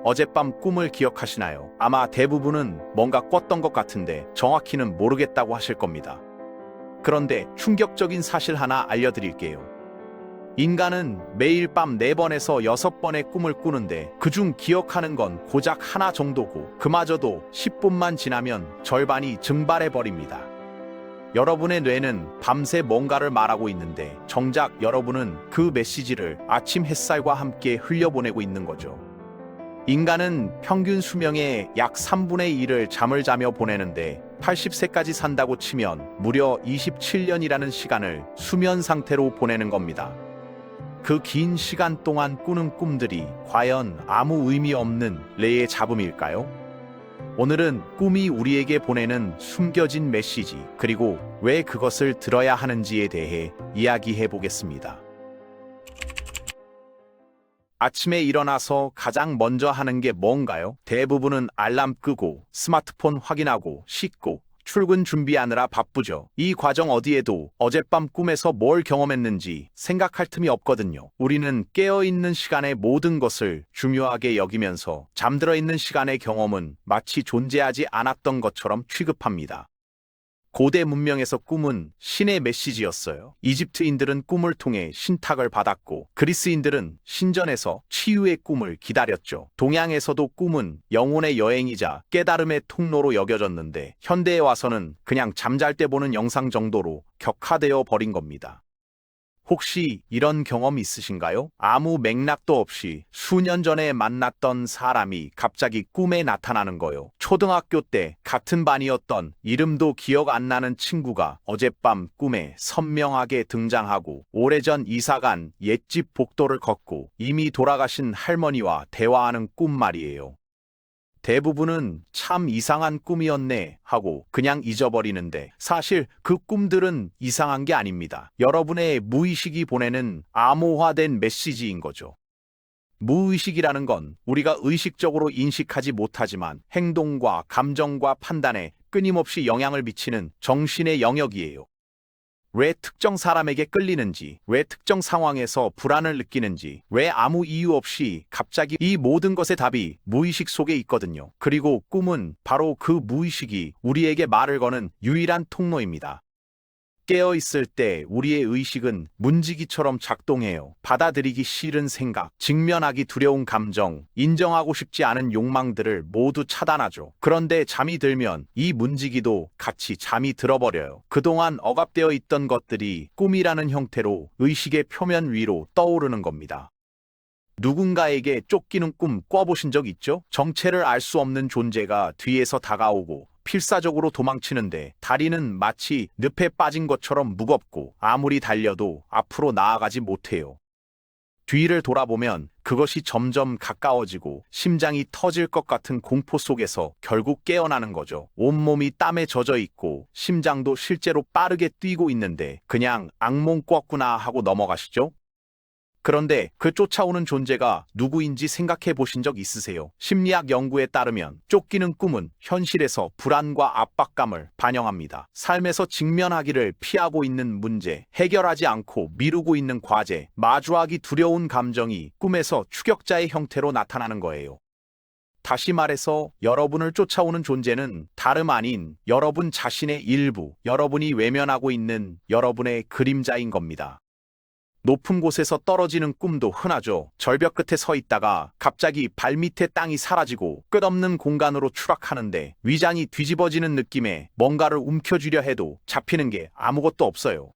어젯밤 꿈을 기억하시나요? 아마 대부분은 뭔가 꿨던 것 같은데 정확히는 모르겠다고 하실 겁니다. 그런데 충격적인 사실 하나 알려드릴게요. 인간은 매일 밤 4번에서 6번의 꿈을 꾸는데 그중 기억하는 건 고작 하나 정도고 그마저도 10분만 지나면 절반이 증발해버립니다. 여러분의 뇌는 밤새 뭔가를 말하고 있는데 정작 여러분은 그 메시지를 아침 햇살과 함께 흘려보내고 있는 거죠. 인간은 평균 수명의 약 3분의 1을 잠을 자며 보내는데 80세까지 산다고 치면 무려 27년이라는 시간을 수면 상태로 보내는 겁니다. 그 긴 시간 동안 꾸는 꿈들이 과연 아무 의미 없는 뇌의 잡음일까요? 오늘은 꿈이 우리에게 보내는 숨겨진 메시지, 그리고 왜 그것을 들어야 하는지에 대해 이야기해 보겠습니다. 아침에 일어나서 가장 먼저 하는 게 뭔가요? 대부분은 알람 끄고 스마트폰 확인하고 씻고 출근 준비하느라 바쁘죠. 이 과정 어디에도 어젯밤 꿈에서 뭘 경험했는지 생각할 틈이 없거든요. 우리는 깨어있는 시간의 모든 것을 중요하게 여기면서 잠들어 있는 시간의 경험은 마치 존재하지 않았던 것처럼 취급합니다. 고대 문명에서 꿈은 신의 메시지였어요. 이집트인들은 꿈을 통해 신탁을 받았고 그리스인들은 신전에서 치유의 꿈을 기다렸죠. 동양에서도 꿈은 영혼의 여행이자 깨달음의 통로로 여겨졌는데 현대에 와서는 그냥 잠잘 때 보는 영상 정도로 격화되어 버린 겁니다. 혹시 이런 경험 있으신가요? 아무 맥락도 없이 수년 전에 만났던 사람이 갑자기 꿈에 나타나는 거요. 초등학교 때 같은 반이었던 이름도 기억 안 나는 친구가 어젯밤 꿈에 선명하게 등장하고 오래전 이사간 옛집 복도를 걷고 이미 돌아가신 할머니와 대화하는 꿈 말이에요. 대부분은 참 이상한 꿈이었네 하고 그냥 잊어버리는데 사실 그 꿈들은 이상한 게 아닙니다. 여러분의 무의식이 보내는 암호화된 메시지인 거죠. 무의식이라는 건 우리가 의식적으로 인식하지 못하지만 행동과 감정과 판단에 끊임없이 영향을 미치는 정신의 영역이에요. 왜 특정 사람에게 끌리는지, 왜 특정 상황에서 불안을 느끼는지, 왜 아무 이유 없이 갑자기 이 모든 것의 답이 무의식 속에 있거든요. 그리고 꿈은 바로 그 무의식이 우리에게 말을 거는 유일한 통로입니다. 깨어있을 때 우리의 의식은 문지기처럼 작동해요. 받아들이기 싫은 생각, 직면하기 두려운 감정, 인정하고 싶지 않은 욕망들을 모두 차단하죠. 그런데 잠이 들면 이 문지기도 같이 잠이 들어버려요. 그동안 억압되어 있던 것들이 꿈이라는 형태로 의식의 표면 위로 떠오르는 겁니다. 누군가에게 쫓기는 꿈 꿔보신 적 있죠? 정체를 알 수 없는 존재가 뒤에서 다가오고 필사적으로 도망치는데 다리는 마치 늪에 빠진 것처럼 무겁고 아무리 달려도 앞으로 나아가지 못해요. 뒤를 돌아보면 그것이 점점 가까워지고 심장이 터질 것 같은 공포 속에서 결국 깨어나는 거죠. 온몸이 땀에 젖어 있고 심장도 실제로 빠르게 뛰고 있는데 그냥 악몽 꿨구나 하고 넘어가시죠? 그런데 그 쫓아오는 존재가 누구인지 생각해 보신 적 있으세요? 심리학 연구에 따르면 쫓기는 꿈은 현실에서 불안과 압박감을 반영합니다. 삶에서 직면하기를 피하고 있는 문제, 해결하지 않고 미루고 있는 과제, 마주하기 두려운 감정이 꿈에서 추격자의 형태로 나타나는 거예요. 다시 말해서 여러분을 쫓아오는 존재는 다름 아닌 여러분 자신의 일부, 여러분이 외면하고 있는 여러분의 그림자인 겁니다. 높은 곳에서 떨어지는 꿈도 흔하죠. 절벽 끝에 서 있다가 갑자기 발밑에 땅이 사라지고 끝없는 공간으로 추락하는데 위장이 뒤집어지는 느낌에 뭔가를 움켜쥐려 해도 잡히는 게 아무것도 없어요.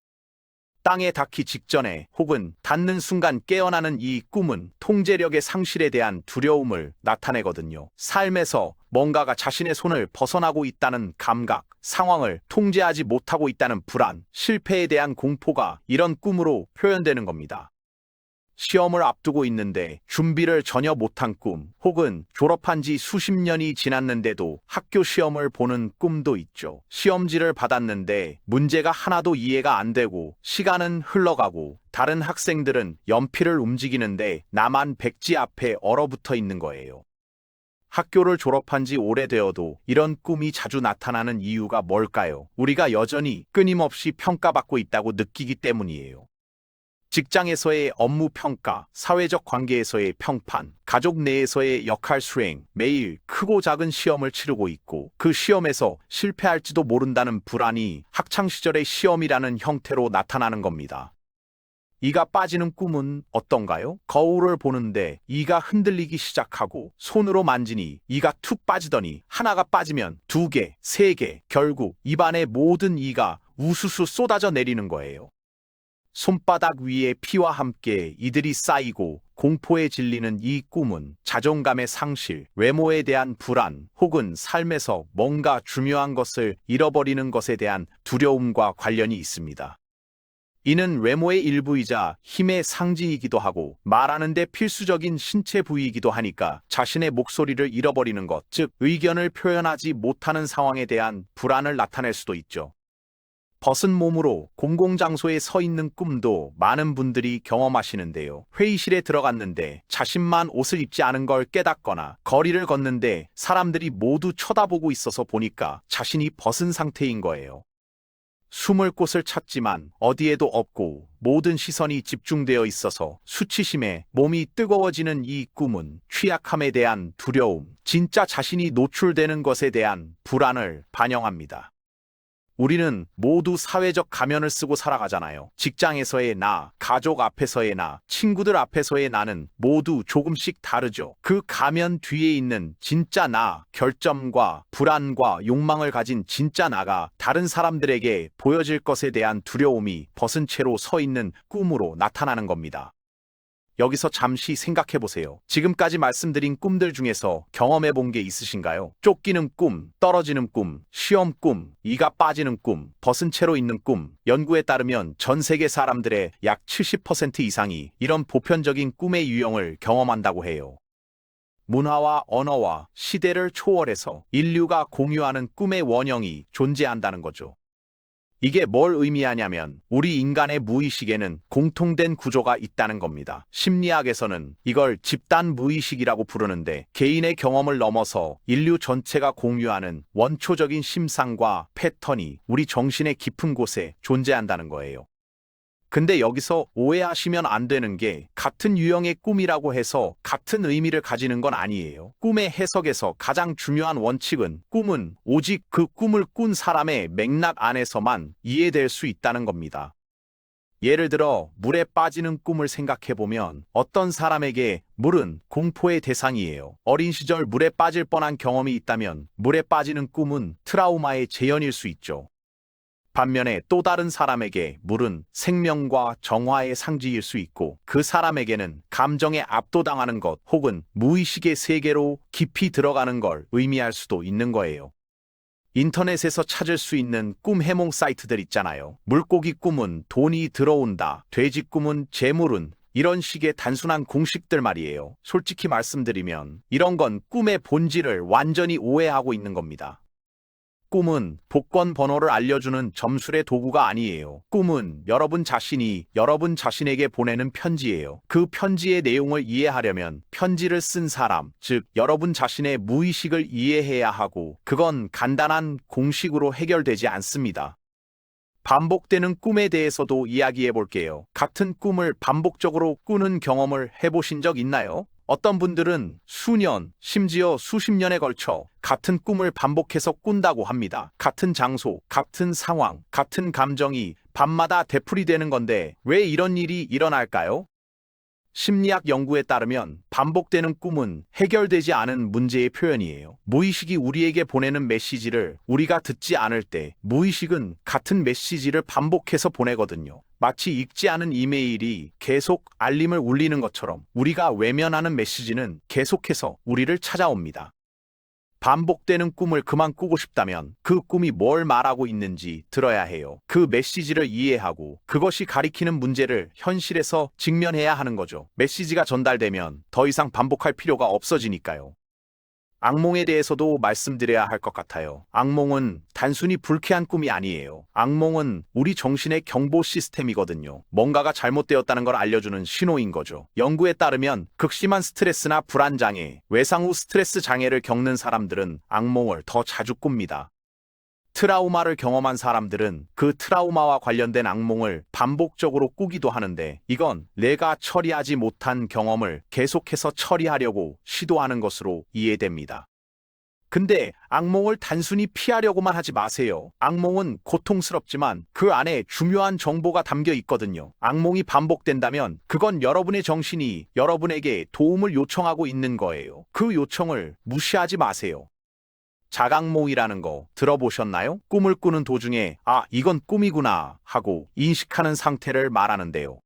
땅에 닿기 직전에 혹은 닿는 순간 깨어나는 이 꿈은 통제력의 상실에 대한 두려움을 나타내거든요. 삶에서 뭔가가 자신의 손을 벗어나고 있다는 감각, 상황을 통제하지 못하고 있다는 불안, 실패에 대한 공포가 이런 꿈으로 표현되는 겁니다. 시험을 앞두고 있는데 준비를 전혀 못한 꿈, 혹은 졸업한 지 수십 년이 지났는데도 학교 시험을 보는 꿈도 있죠. 시험지를 받았는데 문제가 하나도 이해가 안 되고 시간은 흘러가고 다른 학생들은 연필을 움직이는데 나만 백지 앞에 얼어붙어 있는 거예요. 학교를 졸업한 지 오래되어도 이런 꿈이 자주 나타나는 이유가 뭘까요? 우리가 여전히 끊임없이 평가받고 있다고 느끼기 때문이에요. 직장에서의 업무 평가, 사회적 관계에서의 평판, 가족 내에서의 역할 수행, 매일 크고 작은 시험을 치르고 있고 그 시험에서 실패할지도 모른다는 불안이 학창시절의 시험이라는 형태로 나타나는 겁니다. 이가 빠지는 꿈은 어떤가요? 거울을 보는데 이가 흔들리기 시작하고 손으로 만지니 이가 툭 빠지더니 하나가 빠지면 2개, 3개, 결국 입안의 모든 이가 우수수 쏟아져 내리는 거예요. 손바닥 위에 피와 함께 이들이 쌓이고 공포에 질리는 이 꿈은 자존감의 상실, 외모에 대한 불안, 혹은 삶에서 뭔가 중요한 것을 잃어버리는 것에 대한 두려움과 관련이 있습니다. 이는 외모의 일부이자 힘의 상징이기도 하고 말하는 데 필수적인 신체 부위이기도 하니까 자신의 목소리를 잃어버리는 것, 즉 의견을 표현하지 못하는 상황에 대한 불안을 나타낼 수도 있죠. 벗은 몸으로 공공장소에 서 있는 꿈도 많은 분들이 경험하시는데요. 회의실에 들어갔는데 자신만 옷을 입지 않은 걸 깨닫거나 거리를 걷는데 사람들이 모두 쳐다보고 있어서 보니까 자신이 벗은 상태인 거예요. 숨을 곳을 찾지만 어디에도 없고 모든 시선이 집중되어 있어서 수치심에 몸이 뜨거워지는 이 꿈은 취약함에 대한 두려움, 진짜 자신이 노출되는 것에 대한 불안을 반영합니다. 우리는 모두 사회적 가면을 쓰고 살아가잖아요. 직장에서의 나, 가족 앞에서의 나, 친구들 앞에서의 나는 모두 조금씩 다르죠. 그 가면 뒤에 있는 진짜 나, 결점과 불안과 욕망을 가진 진짜 나가 다른 사람들에게 보여질 것에 대한 두려움이 벗은 채로 서 있는 꿈으로 나타나는 겁니다. 여기서 잠시 생각해 보세요. 지금까지 말씀드린 꿈들 중에서 경험해 본 게 있으신가요? 쫓기는 꿈, 떨어지는 꿈, 시험 꿈, 이가 빠지는 꿈, 벗은 채로 있는 꿈. 연구에 따르면 전 세계 사람들의 약 70% 이상이 이런 보편적인 꿈의 유형을 경험한다고 해요. 문화와 언어와 시대를 초월해서 인류가 공유하는 꿈의 원형이 존재한다는 거죠. 이게 뭘 의미하냐면 우리 인간의 무의식에는 공통된 구조가 있다는 겁니다. 심리학에서는 이걸 집단 무의식이라고 부르는데 개인의 경험을 넘어서 인류 전체가 공유하는 원초적인 심상과 패턴이 우리 정신의 깊은 곳에 존재한다는 거예요. 근데 여기서 오해하시면 안 되는 게 같은 유형의 꿈이라고 해서 같은 의미를 가지는 건 아니에요. 꿈의 해석에서 가장 중요한 원칙은 꿈은 오직 그 꿈을 꾼 사람의 맥락 안에서만 이해될 수 있다는 겁니다. 예를 들어 물에 빠지는 꿈을 생각해보면 어떤 사람에게 물은 공포의 대상이에요. 어린 시절 물에 빠질 뻔한 경험이 있다면 물에 빠지는 꿈은 트라우마의 재현일 수 있죠. 반면에 또 다른 사람에게 물은 생명과 정화의 상징일 수 있고 그 사람에게는 감정에 압도당하는 것 혹은 무의식의 세계로 깊이 들어가는 걸 의미할 수도 있는 거예요. 인터넷에서 찾을 수 있는 꿈 해몽 사이트들 있잖아요. 물고기 꿈은 돈이 들어온다, 돼지 꿈은 재물은, 이런 식의 단순한 공식들 말이에요. 솔직히 말씀드리면 이런 건 꿈의 본질을 완전히 오해하고 있는 겁니다. 꿈은 복권 번호를 알려주는 점술의 도구가 아니에요. 꿈은 여러분 자신이 여러분 자신에게 보내는 편지예요. 그 편지의 내용을 이해하려면 편지를 쓴 사람, 즉 여러분 자신의 무의식을 이해해야 하고 그건 간단한 공식으로 해결되지 않습니다. 반복되는 꿈에 대해서도 이야기해 볼게요. 같은 꿈을 반복적으로 꾸는 경험을 해보신 적 있나요? 어떤 분들은 수년, 심지어 수십 년에 걸쳐 같은 꿈을 반복해서 꾼다고 합니다. 같은 장소, 같은 상황, 같은 감정이 밤마다 되풀이되는 건데 왜 이런 일이 일어날까요? 심리학 연구에 따르면 반복되는 꿈은 해결되지 않은 문제의 표현이에요. 무의식이 우리에게 보내는 메시지를 우리가 듣지 않을 때 무의식은 같은 메시지를 반복해서 보내거든요. 마치 읽지 않은 이메일이 계속 알림을 울리는 것처럼 우리가 외면하는 메시지는 계속해서 우리를 찾아옵니다. 반복되는 꿈을 그만 꾸고 싶다면 그 꿈이 뭘 말하고 있는지 들어야 해요. 그 메시지를 이해하고 그것이 가리키는 문제를 현실에서 직면해야 하는 거죠. 메시지가 전달되면 더 이상 반복할 필요가 없어지니까요. 악몽에 대해서도 말씀드려야 할 것 같아요. 악몽은 단순히 불쾌한 꿈이 아니에요. 악몽은 우리 정신의 경보 시스템이거든요. 뭔가가 잘못되었다는 걸 알려주는 신호인 거죠. 연구에 따르면 극심한 스트레스나 불안장애, 외상 후 스트레스 장애를 겪는 사람들은 악몽을 더 자주 꿉니다. 트라우마를 경험한 사람들은 그 트라우마와 관련된 악몽을 반복적으로 꾸기도 하는데, 이건 내가 처리하지 못한 경험을 계속해서 처리하려고 시도하는 것으로 이해됩니다. 근데 악몽을 단순히 피하려고만 하지 마세요. 악몽은 고통스럽지만 그 안에 중요한 정보가 담겨 있거든요. 악몽이 반복된다면 그건 여러분의 정신이 여러분에게 도움을 요청하고 있는 거예요. 그 요청을 무시하지 마세요. 자각몽이라는 거 들어보셨나요? 꿈을 꾸는 도중에 이건 꿈이구나 하고 인식하는 상태를 말하는데요.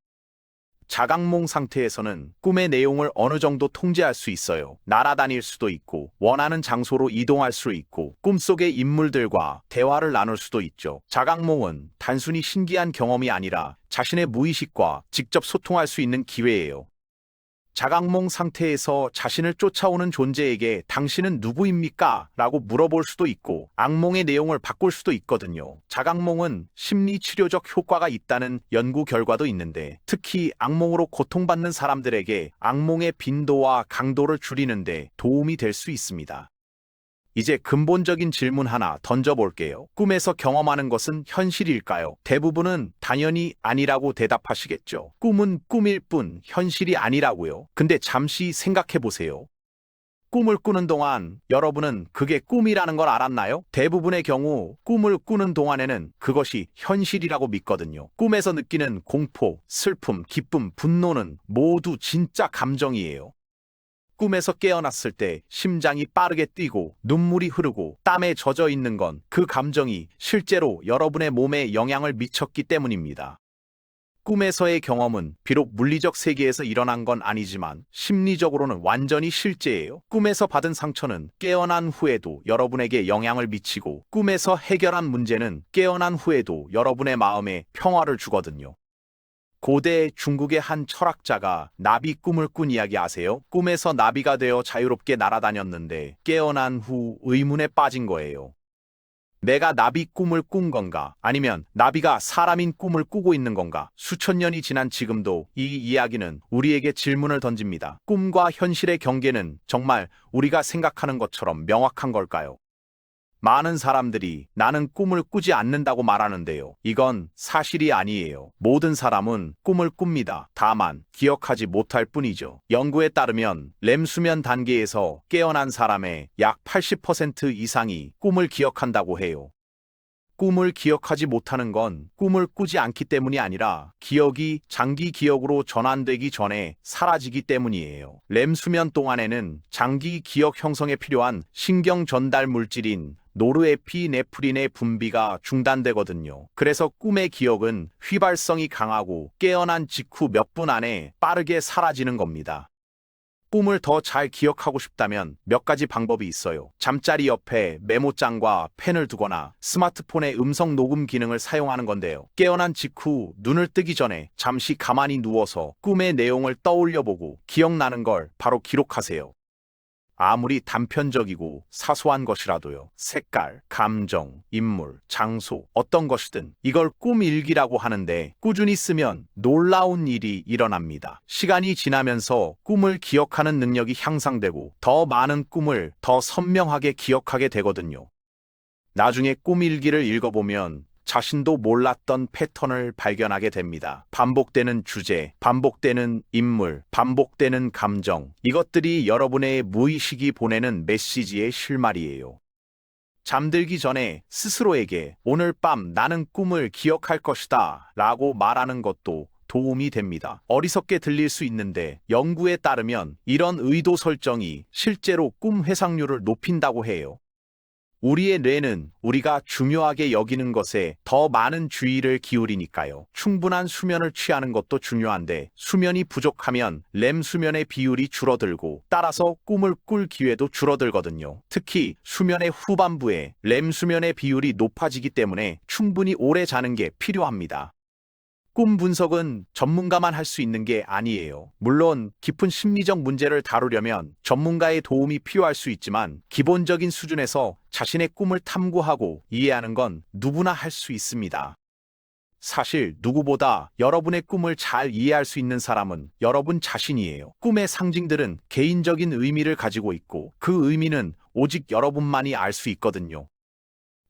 자각몽 상태에서는 꿈의 내용을 어느 정도 통제할 수 있어요. 날아다닐 수도 있고, 원하는 장소로 이동할 수 있고, 꿈속의 인물들과 대화를 나눌 수도 있죠. 자각몽은 단순히 신기한 경험이 아니라 자신의 무의식과 직접 소통할 수 있는 기회예요. 자각몽 상태에서 자신을 쫓아오는 존재에게 당신은 누구입니까? 라고 물어볼 수도 있고, 악몽의 내용을 바꿀 수도 있거든요. 자각몽은 심리치료적 효과가 있다는 연구 결과도 있는데, 특히 악몽으로 고통받는 사람들에게 악몽의 빈도와 강도를 줄이는데 도움이 될 수 있습니다. 이제 근본적인 질문 하나 던져볼게요. 꿈에서 경험하는 것은 현실일까요? 대부분은 당연히 아니라고 대답하시겠죠. 꿈은 꿈일 뿐 현실이 아니라고요. 근데 잠시 생각해보세요. 꿈을 꾸는 동안 여러분은 그게 꿈이라는 걸 알았나요? 대부분의 경우 꿈을 꾸는 동안에는 그것이 현실이라고 믿거든요. 꿈에서 느끼는 공포, 슬픔, 기쁨, 분노는 모두 진짜 감정이에요. 꿈에서 깨어났을 때 심장이 빠르게 뛰고 눈물이 흐르고 땀에 젖어 있는 건 그 감정이 실제로 여러분의 몸에 영향을 미쳤기 때문입니다. 꿈에서의 경험은 비록 물리적 세계에서 일어난 건 아니지만 심리적으로는 완전히 실제예요. 꿈에서 받은 상처는 깨어난 후에도 여러분에게 영향을 미치고, 꿈에서 해결한 문제는 깨어난 후에도 여러분의 마음에 평화를 주거든요. 고대 중국의 한 철학자가 나비 꿈을 꾼 이야기 아세요? 꿈에서 나비가 되어 자유롭게 날아다녔는데 깨어난 후 의문에 빠진 거예요. 내가 나비 꿈을 꾼 건가? 아니면 나비가 사람인 꿈을 꾸고 있는 건가? 수천 년이 지난 지금도 이 이야기는 우리에게 질문을 던집니다. 꿈과 현실의 경계는 정말 우리가 생각하는 것처럼 명확한 걸까요? 많은 사람들이 나는 꿈을 꾸지 않는다고 말하는데요. 이건 사실이 아니에요. 모든 사람은 꿈을 꿉니다. 다만 기억하지 못할 뿐이죠. 연구에 따르면 렘 수면 단계에서 깨어난 사람의 약 80% 이상이 꿈을 기억한다고 해요. 꿈을 기억하지 못하는 건 꿈을 꾸지 않기 때문이 아니라 기억이 장기 기억으로 전환되기 전에 사라지기 때문이에요. 렘 수면 동안에는 장기 기억 형성에 필요한 신경 전달 물질인 노르에피네프린의 분비가 중단되거든요. 그래서 꿈의 기억은 휘발성이 강하고 깨어난 직후 몇 분 안에 빠르게 사라지는 겁니다. 꿈을 더 잘 기억하고 싶다면 몇 가지 방법이 있어요. 잠자리 옆에 메모장과 펜을 두거나 스마트폰의 음성 녹음 기능을 사용하는 건데요. 깨어난 직후 눈을 뜨기 전에 잠시 가만히 누워서 꿈의 내용을 떠올려보고 기억나는 걸 바로 기록하세요. 아무리 단편적이고 사소한 것이라도요. 색깔, 감정, 인물, 장소, 어떤 것이든 이걸 꿈일기라고 하는데, 꾸준히 쓰면 놀라운 일이 일어납니다. 시간이 지나면서 꿈을 기억하는 능력이 향상되고 더 많은 꿈을 더 선명하게 기억하게 되거든요. 나중에 꿈일기를 읽어보면 자신도 몰랐던 패턴을 발견하게 됩니다. 반복되는 주제, 반복되는 인물, 반복되는 감정, 이것들이 여러분의 무의식이 보내는 메시지의 실마리예요. 잠들기 전에 스스로에게 오늘 밤 나는 꿈을 기억할 것이다 라고 말하는 것도 도움이 됩니다. 어리석게 들릴 수 있는데 연구에 따르면 이런 의도 설정이 실제로 꿈 회상률을 높인다고 해요. 우리의 뇌는 우리가 중요하게 여기는 것에 더 많은 주의를 기울이니까요. 충분한 수면을 취하는 것도 중요한데, 수면이 부족하면 렘 수면의 비율이 줄어들고 따라서 꿈을 꿀 기회도 줄어들거든요. 특히 수면의 후반부에 렘 수면의 비율이 높아지기 때문에 충분히 오래 자는 게 필요합니다. 꿈 분석은 전문가만 할 수 있는 게 아니에요. 물론 깊은 심리적 문제를 다루려면 전문가의 도움이 필요할 수 있지만, 기본적인 수준에서 자신의 꿈을 탐구하고 이해하는 건 누구나 할 수 있습니다. 사실 누구보다 여러분의 꿈을 잘 이해할 수 있는 사람은 여러분 자신이에요. 꿈의 상징들은 개인적인 의미를 가지고 있고 그 의미는 오직 여러분만이 알 수 있거든요.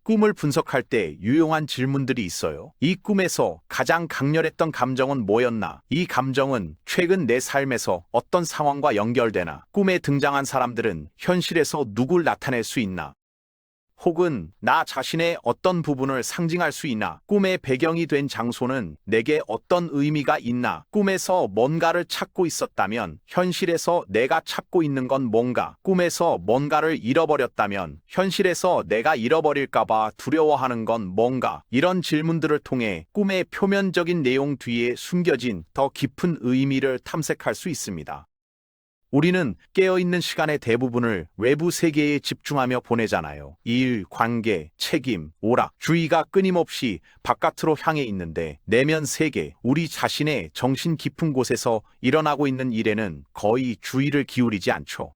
꿈을 분석할 때 유용한 질문들이 있어요. 이 꿈에서 가장 강렬했던 감정은 뭐였나? 이 감정은 최근 내 삶에서 어떤 상황과 연결되나? 꿈에 등장한 사람들은 현실에서 누굴 나타낼 수 있나? 혹은 나 자신의 어떤 부분을 상징할 수 있나? 꿈의 배경이 된 장소는 내게 어떤 의미가 있나? 꿈에서 뭔가를 찾고 있었다면 현실에서 내가 찾고 있는 건 뭔가? 꿈에서 뭔가를 잃어버렸다면 현실에서 내가 잃어버릴까봐 두려워하는 건 뭔가? 이런 질문들을 통해 꿈의 표면적인 내용 뒤에 숨겨진 더 깊은 의미를 탐색할 수 있습니다. 우리는 깨어있는 시간의 대부분을 외부 세계에 집중하며 보내잖아요. 일, 관계, 책임, 오락, 주의가 끊임없이 바깥으로 향해 있는데 내면 세계, 우리 자신의 정신 깊은 곳에서 일어나고 있는 일에는 거의 주의를 기울이지 않죠.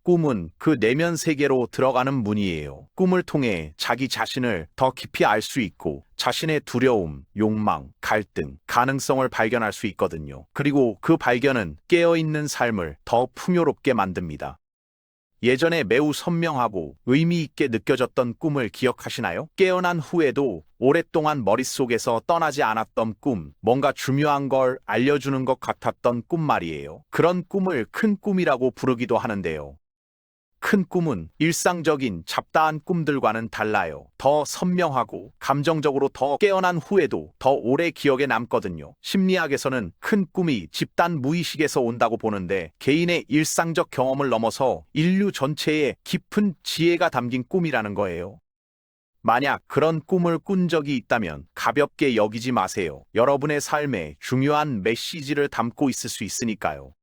꿈은 그 내면 세계로 들어가는 문이에요. 꿈을 통해 자기 자신을 더 깊이 알 수 있고 자신의 두려움, 욕망, 갈등, 가능성을 발견할 수 있거든요. 그리고 그 발견은 깨어있는 삶을 더 풍요롭게 만듭니다. 예전에 매우 선명하고 의미 있게 느껴졌던 꿈을 기억하시나요? 깨어난 후에도 오랫동안 머릿속에서 떠나지 않았던 꿈, 뭔가 중요한 걸 알려주는 것 같았던 꿈 말이에요. 그런 꿈을 큰 꿈이라고 부르기도 하는데요. 큰 꿈은 일상적인 잡다한 꿈들과는 달라요. 더 선명하고 감정적으로 더 깨어난 후에도 더 오래 기억에 남거든요. 심리학에서는 큰 꿈이 집단 무의식에서 온다고 보는데 개인의 일상적 경험을 넘어서 인류 전체에 깊은 지혜가 담긴 꿈이라는 거예요. 만약 그런 꿈을 꾼 적이 있다면 가볍게 여기지 마세요. 여러분의 삶에 중요한 메시지를 담고 있을 수 있으니까요.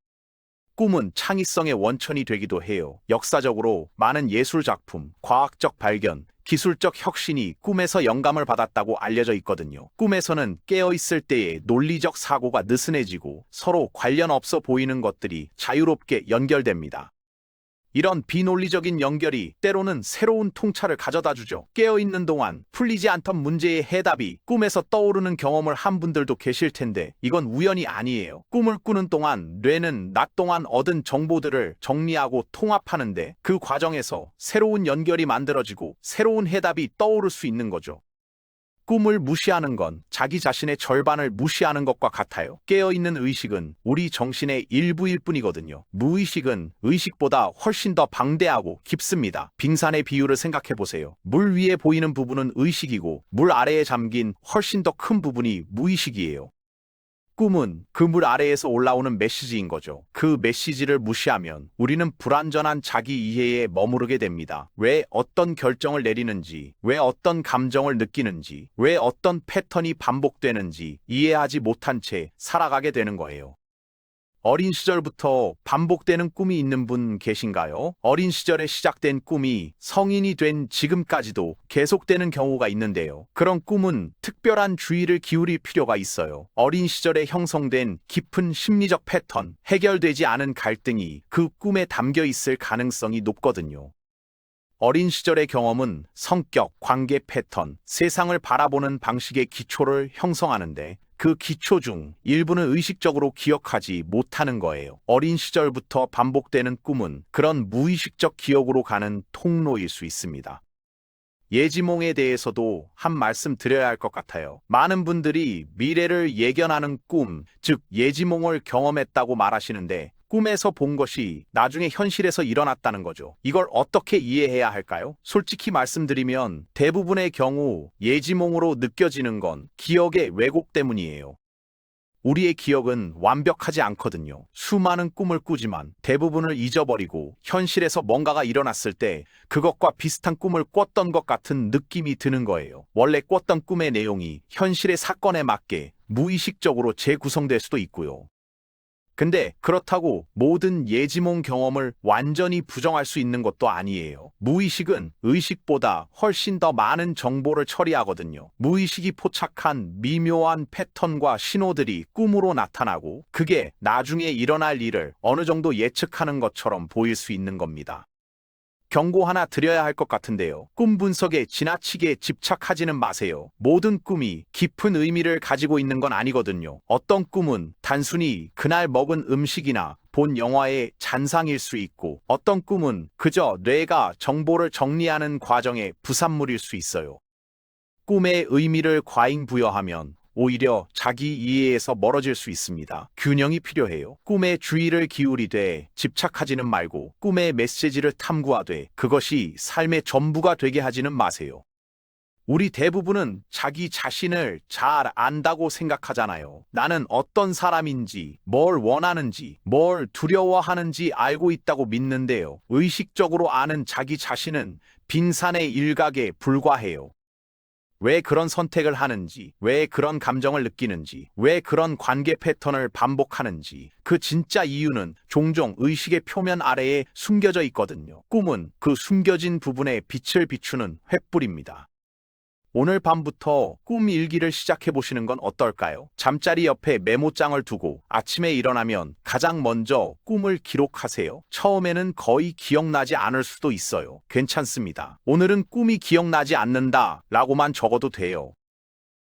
꿈은 창의성의 원천이 되기도 해요. 역사적으로 많은 예술 작품, 과학적 발견, 기술적 혁신이 꿈에서 영감을 받았다고 알려져 있거든요. 꿈에서는 깨어있을 때의 논리적 사고가 느슨해지고 서로 관련 없어 보이는 것들이 자유롭게 연결됩니다. 이런 비논리적인 연결이 때로는 새로운 통찰을 가져다 주죠. 깨어있는 동안 풀리지 않던 문제의 해답이 꿈에서 떠오르는 경험을 한 분들도 계실 텐데 이건 우연이 아니에요. 꿈을 꾸는 동안 뇌는 낮 동안 얻은 정보들을 정리하고 통합하는데 그 과정에서 새로운 연결이 만들어지고 새로운 해답이 떠오를 수 있는 거죠. 꿈을 무시하는 건 자기 자신의 절반을 무시하는 것과 같아요. 깨어있는 의식은 우리 정신의 일부일 뿐이거든요. 무의식은 의식보다 훨씬 더 방대하고 깊습니다. 빙산의 비유를 생각해 보세요. 물 위에 보이는 부분은 의식이고 물 아래에 잠긴 훨씬 더 큰 부분이 무의식이에요. 꿈은 그 물 아래에서 올라오는 메시지인 거죠. 그 메시지를 무시하면 우리는 불완전한 자기 이해에 머무르게 됩니다. 왜 어떤 결정을 내리는지, 왜 어떤 감정을 느끼는지, 왜 어떤 패턴이 반복되는지 이해하지 못한 채 살아가게 되는 거예요. 어린 시절부터 반복되는 꿈이 있는 분 계신가요? 어린 시절에 시작된 꿈이 성인이 된 지금까지도 계속되는 경우가 있는데요. 그런 꿈은 특별한 주의를 기울일 필요가 있어요. 어린 시절에 형성된 깊은 심리적 패턴, 해결되지 않은 갈등이 그 꿈에 담겨 있을 가능성이 높거든요. 어린 시절의 경험은 성격, 관계 패턴, 세상을 바라보는 방식의 기초를 형성하는데 그 기초 중 일부는 의식적으로 기억하지 못하는 거예요. 어린 시절부터 반복되는 꿈은 그런 무의식적 기억으로 가는 통로일 수 있습니다. 예지몽에 대해서도 한 말씀 드려야 할 것 같아요. 많은 분들이 미래를 예견하는 꿈, 즉 예지몽을 경험했다고 말하시는데 꿈에서 본 것이 나중에 현실에서 일어났다는 거죠. 이걸 어떻게 이해해야 할까요? 솔직히 말씀드리면 대부분의 경우 예지몽으로 느껴지는 건 기억의 왜곡 때문이에요. 우리의 기억은 완벽하지 않거든요. 수많은 꿈을 꾸지만 대부분을 잊어버리고 현실에서 뭔가가 일어났을 때 그것과 비슷한 꿈을 꿨던 것 같은 느낌이 드는 거예요. 원래 꿨던 꿈의 내용이 현실의 사건에 맞게 무의식적으로 재구성될 수도 있고요. 근데 그렇다고 모든 예지몽 경험을 완전히 부정할 수 있는 것도 아니에요. 무의식은 의식보다 훨씬 더 많은 정보를 처리하거든요. 무의식이 포착한 미묘한 패턴과 신호들이 꿈으로 나타나고 그게 나중에 일어날 일을 어느 정도 예측하는 것처럼 보일 수 있는 겁니다. 경고 하나 드려야 할 것 같은데요. 꿈 분석에 지나치게 집착하지는 마세요. 모든 꿈이 깊은 의미를 가지고 있는 건 아니거든요. 어떤 꿈은 단순히 그날 먹은 음식이나 본 영화의 잔상일 수 있고, 어떤 꿈은 그저 뇌가 정보를 정리하는 과정의 부산물일 수 있어요. 꿈의 의미를 과잉 부여하면 오히려 자기 이해에서 멀어질 수 있습니다. 균형이 필요해요. 꿈에 주의를 기울이되 집착하지는 말고, 꿈의 메시지를 탐구하되 그것이 삶의 전부가 되게 하지는 마세요. 우리 대부분은 자기 자신을 잘 안다고 생각하잖아요. 나는 어떤 사람인지, 뭘 원하는지, 뭘 두려워하는지 알고 있다고 믿는데요. 의식적으로 아는 자기 자신은 빙산의 일각에 불과해요. 왜 그런 선택을 하는지, 왜 그런 감정을 느끼는지, 왜 그런 관계 패턴을 반복하는지, 그 진짜 이유는 종종 의식의 표면 아래에 숨겨져 있거든요. 꿈은 그 숨겨진 부분에 빛을 비추는 횃불입니다. 오늘 밤부터 꿈 일기를 시작해 보시는 건 어떨까요? 잠자리 옆에 메모장을 두고 아침에 일어나면 가장 먼저 꿈을 기록하세요. 처음에는 거의 기억나지 않을 수도 있어요. 괜찮습니다. 오늘은 꿈이 기억나지 않는다 라고만 적어도 돼요.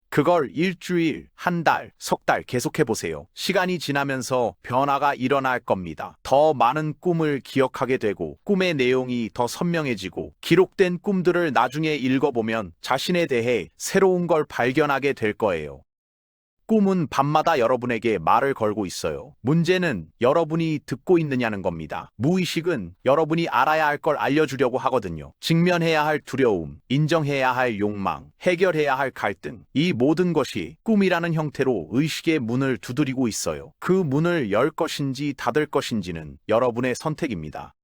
그걸 일주일, 한 달, 석 달 계속해 보세요. 시간이 지나면서 변화가 일어날 겁니다. 더 많은 꿈을 기억하게 되고, 꿈의 내용이 더 선명해지고, 기록된 꿈들을 나중에 읽어보면 자신에 대해 새로운 걸 발견하게 될 거예요. 꿈은 밤마다 여러분에게 말을 걸고 있어요. 문제는 여러분이 듣고 있느냐는 겁니다. 무의식은 여러분이 알아야 할 걸 알려주려고 하거든요. 직면해야 할 두려움, 인정해야 할 욕망, 해결해야 할 갈등, 이 모든 것이 꿈이라는 형태로 의식의 문을 두드리고 있어요. 그 문을 열 것인지 닫을 것인지는 여러분의 선택입니다.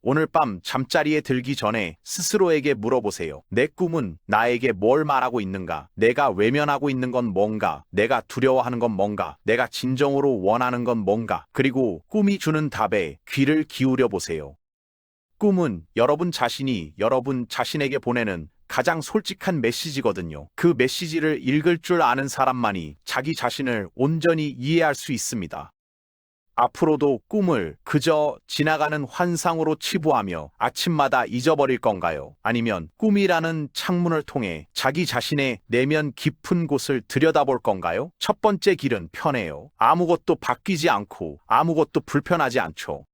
오늘 밤 잠자리에 들기 전에 스스로에게 물어보세요. 내 꿈은 나에게 뭘 말하고 있는가? 내가 외면하고 있는 건 뭔가? 내가 두려워하는 건 뭔가? 내가 진정으로 원하는 건 뭔가? 그리고 꿈이 주는 답에 귀를 기울여 보세요. 꿈은 여러분 자신이 여러분 자신에게 보내는 가장 솔직한 메시지거든요. 그 메시지를 읽을 줄 아는 사람만이 자기 자신을 온전히 이해할 수 있습니다. 앞으로도 꿈을 그저 지나가는 환상으로 치부하며 아침마다 잊어버릴 건가요? 아니면 꿈이라는 창문을 통해 자기 자신의 내면 깊은 곳을 들여다볼 건가요? 첫 번째 길은 편해요. 아무것도 바뀌지 않고 아무것도 불편하지 않죠.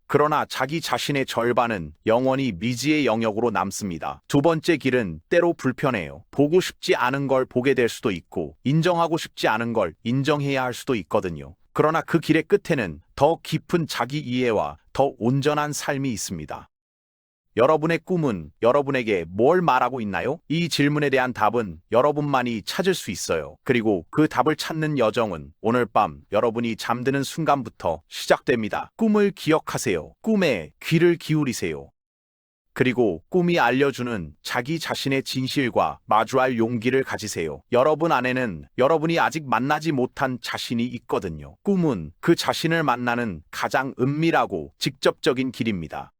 그러나 자기 자신의 절반은 영원히 미지의 영역으로 남습니다. 두 번째 길은 때로 불편해요. 보고 싶지 않은 걸 보게 될 수도 있고, 인정하고 싶지 않은 걸 인정해야 할 수도 있거든요. 그러나 그 길의 끝에는 더 깊은 자기 이해와 더 온전한 삶이 있습니다. 여러분의 꿈은 여러분에게 뭘 말하고 있나요? 이 질문에 대한 답은 여러분만이 찾을 수 있어요. 그리고 그 답을 찾는 여정은 오늘 밤 여러분이 잠드는 순간부터 시작됩니다. 꿈을 기억하세요. 꿈에 귀를 기울이세요. 그리고 꿈이 알려주는 자기 자신의 진실과 마주할 용기를 가지세요. 여러분 안에는 여러분이 아직 만나지 못한 자신이 있거든요. 꿈은 그 자신을 만나는 가장 은밀하고 직접적인 길입니다.